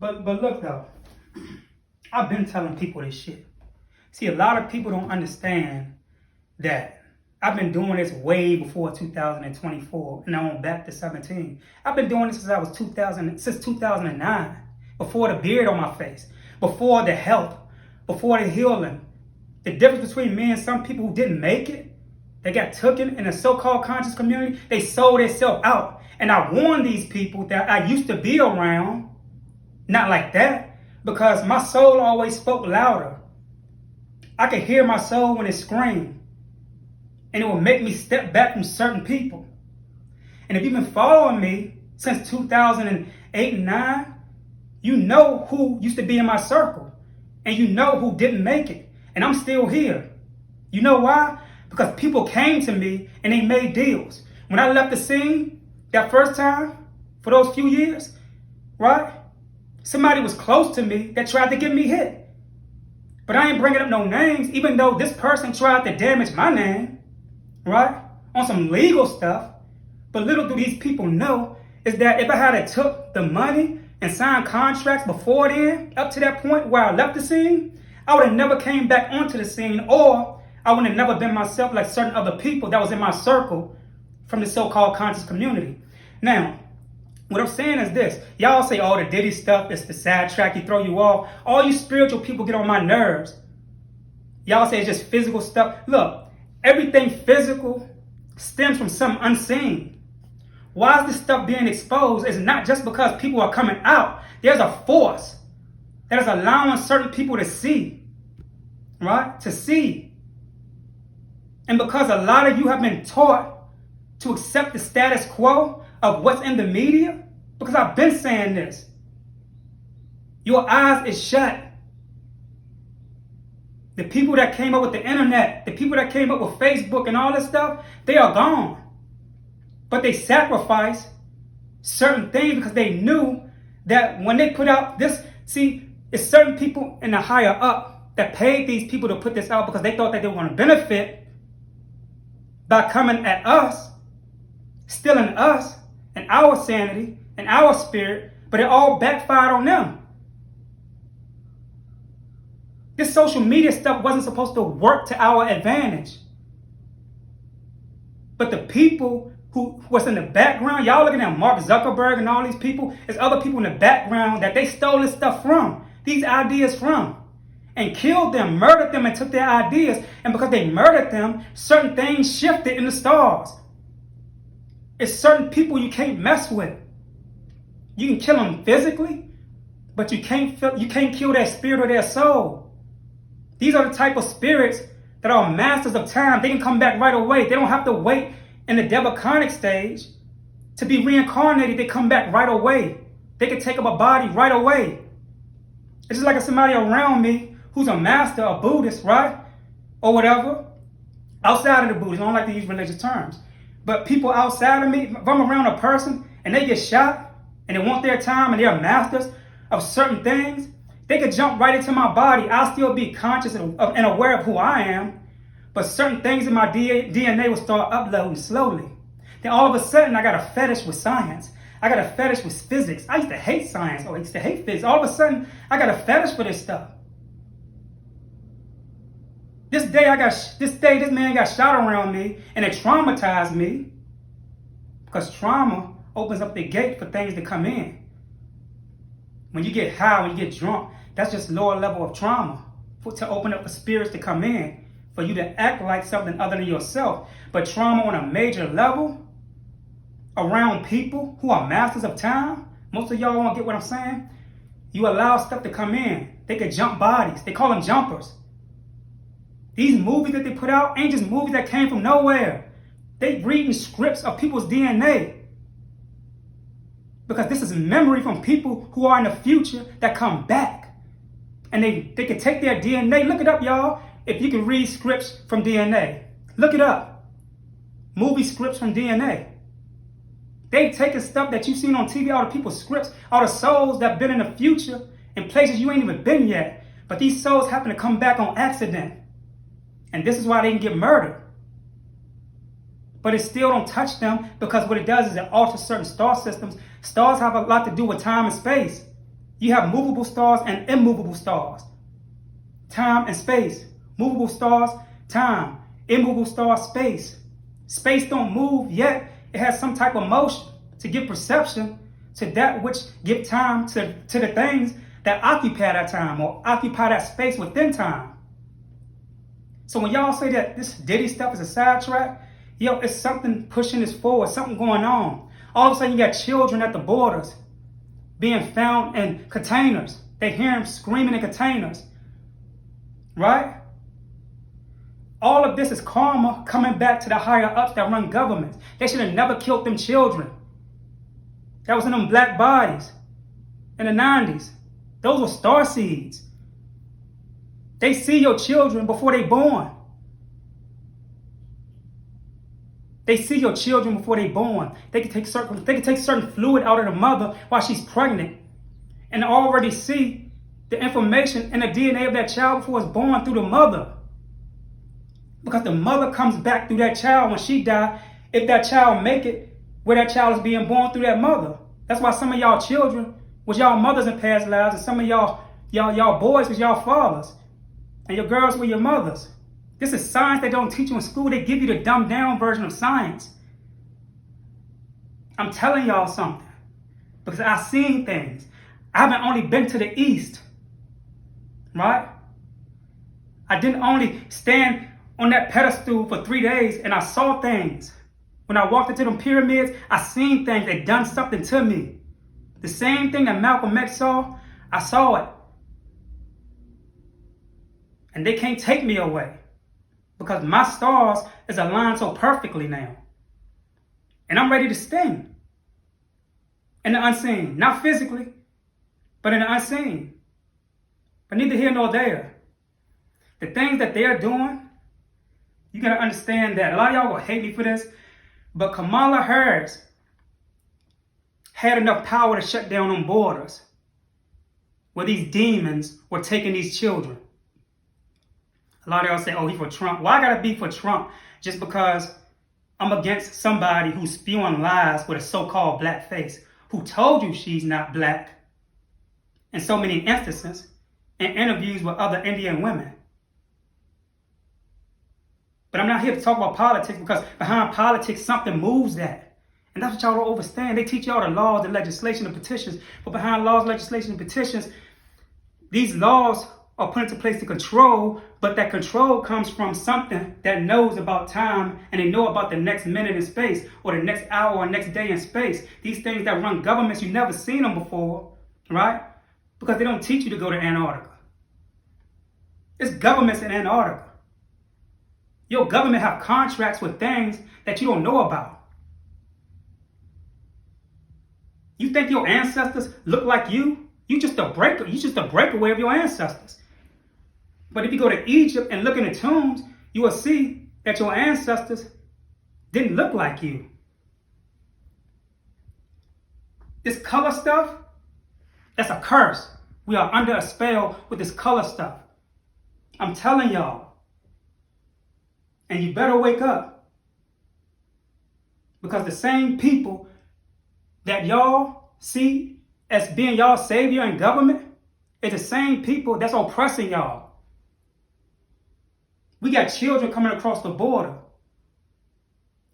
But look though, I've been telling people this shit. See, a lot of people don't understand that I've been doing this way before 2024, and I'm back to 17. I've been doing this since 2009, before the beard on my face, before the health, before the healing. The difference between me and some people who didn't make it, they got taken in the so-called conscious community, they sold themselves out. And I warned these people that I used to be around, not like that, because my soul always spoke louder. I could hear my soul when it screamed. And it will make me step back from certain people. And if you've been following me since 2008 and 9, you know who used to be in my circle. And you know who didn't make it. And I'm still here. You know why? Because people came to me and they made deals. When I left the scene that first time, for those few years, right? Somebody was close to me that tried to get me hit. But I ain't bringing up no names, even though this person tried to damage my name. Right? On some legal stuff. But little do these people know is that if I had took the money and signed contracts before then, up to that point where I left the scene, I would have never came back onto the scene, or I would have never been myself like certain other people that was in my circle from the so-called conscious community. Now, what I'm saying is this. Y'all say all the Diddy stuff is the sidetrack, you throw you off. All you spiritual people get on my nerves. Y'all say it's just physical stuff. Look. Everything physical stems from something unseen. Why is this stuff being exposed? It's not just because people are coming out. There's a force that is allowing certain people to see. Right? To see. And because a lot of you have been taught to accept the status quo of what's in the media, because I've been saying this, your eyes is shut. The people that came up with the internet, the people that came up with Facebook and all this stuff, they are gone. But they sacrificed certain things because they knew that when they put out this, see, it's certain people in the higher up that paid these people to put this out because they thought that they were going to benefit by coming at us, stealing us and our sanity and our spirit, but it all backfired on them. This social media stuff wasn't supposed to work to our advantage. But the people who was in the background, y'all looking at Mark Zuckerberg and all these people, there's other people in the background that they stole this stuff from, these ideas from, and killed them, murdered them, and took their ideas. And because they murdered them, certain things shifted in the stars. It's certain people you can't mess with. You can kill them physically, but you can't kill their spirit or their soul. These are the type of spirits that are masters of time. They can come back right away. They don't have to wait in the demonic stage to be reincarnated. They come back right away. They can take up a body right away. It's just like somebody around me who's a master, a Buddhist, right? Or whatever. Outside of the Buddhist. I don't like to use religious terms. But people outside of me, if I'm around a person and they get shot and they want their time and they're masters of certain things, they could jump right into my body. I'll still be conscious and aware of who I am. But certain things in my DNA will start uploading slowly. Then all of a sudden, I got a fetish with science. I got a fetish with physics. I used to hate science. I used to hate physics. All of a sudden, I got a fetish for this stuff. This man got shot around me, and it traumatized me. Because trauma opens up the gate for things to come in. When you get high, when you get drunk, that's just lower level of trauma to open up for spirits to come in, for you to act like something other than yourself. But trauma on a major level, around people who are masters of time, most of y'all won't get what I'm saying. You allow stuff to come in. They can jump bodies. They call them jumpers. These movies that they put out ain't just movies that came from nowhere. They reading scripts of people's DNA. Because this is memory from people who are in the future that come back. And they can take their DNA. Look it up, y'all. If you can read scripts from DNA. Look it up. Movie scripts from DNA. They've taken stuff that you've seen on TV, all the people's scripts, all the souls that have been in the future in places you ain't even been yet. But these souls happen to come back on accident. And this is why they can get murdered. But it still don't touch them, because what it does is it alters certain star systems. Stars have a lot to do with time and space. You have movable stars and immovable stars. Time and space. Movable stars, time. Immovable stars, space. Space don't move, yet it has some type of motion to give perception to that which give time to the things that occupy that time or occupy that space within time. So when y'all say that this Diddy stuff is a sidetrack, yo, it's something pushing this forward, something going on. All of a sudden you got children at the borders being found in containers. They hear them screaming in containers, right? All of this is karma coming back to the higher ups that run governments. They should have never killed them children. That was in them black bodies in the 90s. Those were star seeds. They see your children before they born. They see your children before they born. They can take certain fluid out of the mother while she's pregnant and already see the information and the DNA of that child before it's born through the mother. Because the mother comes back through that child when she died, if that child make it, where that child is being born through that mother. That's why some of y'all children was y'all mothers in past lives, and some of y'all boys was y'all fathers, and your girls were your mothers. This is science they don't teach you in school. They give you the dumbed down version of science. I'm telling y'all something, because I've seen things. I haven't only been to the East, right? I didn't only stand on that pedestal for 3 days and I saw things. When I walked into them pyramids, I seen things that done something to me. The same thing that Malcolm X saw, I saw it. And they can't take me away because my stars is aligned so perfectly now. And I'm ready to sting in the unseen. Not physically, but in the unseen. But neither here nor there. The things that they're doing, you gotta understand that. A lot of y'all will hate me for this, but Kamala Harris had enough power to shut down them borders where these demons were taking these children. A lot of y'all say, oh, he's for Trump. Well, I gotta be for Trump just because I'm against somebody who's spewing lies with a so-called black face, who told you she's not black in so many instances in interviews with other Indian women. But I'm not here to talk about politics because behind politics, something moves that. And that's what y'all don't understand. They teach y'all the laws, the legislation, the petitions. But behind laws, legislation, and petitions, these laws are put into place to control, but that control comes from something that knows about time and they know about the next minute in space or the next hour or next day in space. These things that run governments, you've never seen them before, right? Because they don't teach you to go to Antarctica. It's governments in Antarctica. Your government have contracts with things that you don't know about. You think your ancestors look like you? You just a breakaway of your ancestors. But if you go to Egypt and look in the tombs, you will see that your ancestors didn't look like you. This color stuff, that's a curse. We are under a spell with this color stuff. I'm telling y'all. And you better wake up. Because the same people that y'all see as being y'all savior in government is the same people that's oppressing y'all. We got children coming across the border,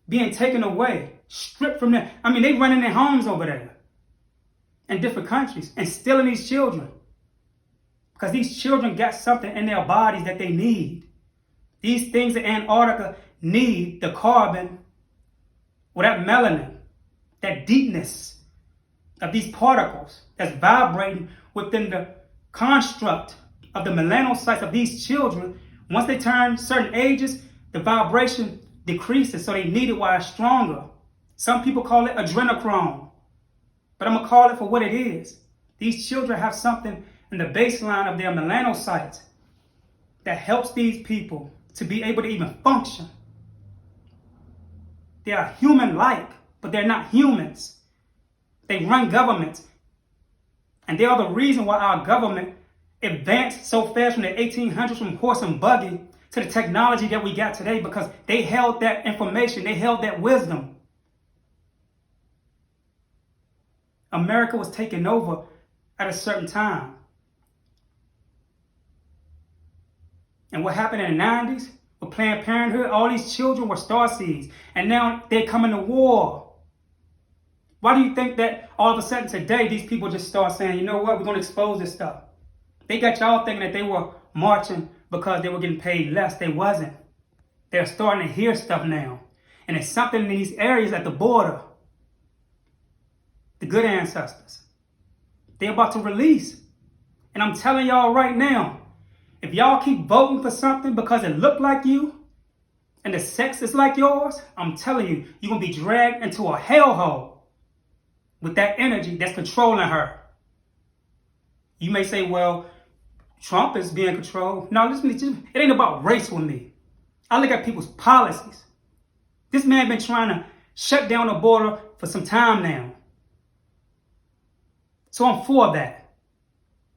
being taken away, stripped from them. I mean, they running their homes over there in different countries and stealing these children. Because these children got something in their bodies that they need. These things in Antarctica need the carbon or that melanin, that deepness of these particles that's vibrating within the construct of the melanocytes of these children. Once they turn certain ages, the vibration decreases, so they need it while it's stronger. Some people call it adrenochrome, but I'm going to call it for what it is. These children have something in the baseline of their melanocytes that helps these people to be able to even function. They are human-like, but they're not humans. They run governments. And they are the reason why our government advanced so fast from the 1800s, from horse and buggy, to the technology that we got today, because they held that information, they held that wisdom. America was taken over at a certain time. And what happened in the 90s with Planned Parenthood, all these children were starseeds. And now they're coming to war. Why do you think that all of a sudden today these people just start saying, you know what, we're going to expose this stuff? They got y'all thinking that they were marching because they were getting paid less. They wasn't. They're starting to hear stuff now. And it's something in these areas at the border. The good ancestors. They're about to release. And I'm telling y'all right now, if y'all keep voting for something because it looked like you and the sex is like yours, I'm telling you, you're going to be dragged into a hellhole with that energy that's controlling her. You may say, well, Trump is being controlled. No, listen, it ain't about race with me. I look at people's policies. This man been trying to shut down the border for some time now. So I'm for that.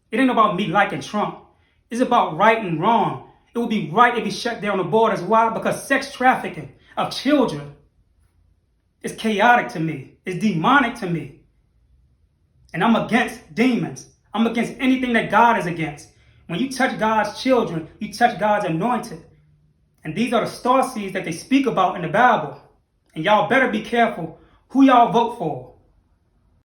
It ain't about me liking Trump. It's about right and wrong. It would be right if he shut down the borders. Why? Because sex trafficking of children is chaotic to me. It's demonic to me. And I'm against demons. I'm against anything that God is against. When you touch God's children, you touch God's anointed. And these are the starseeds that they speak about in the Bible. And y'all better be careful who y'all vote for.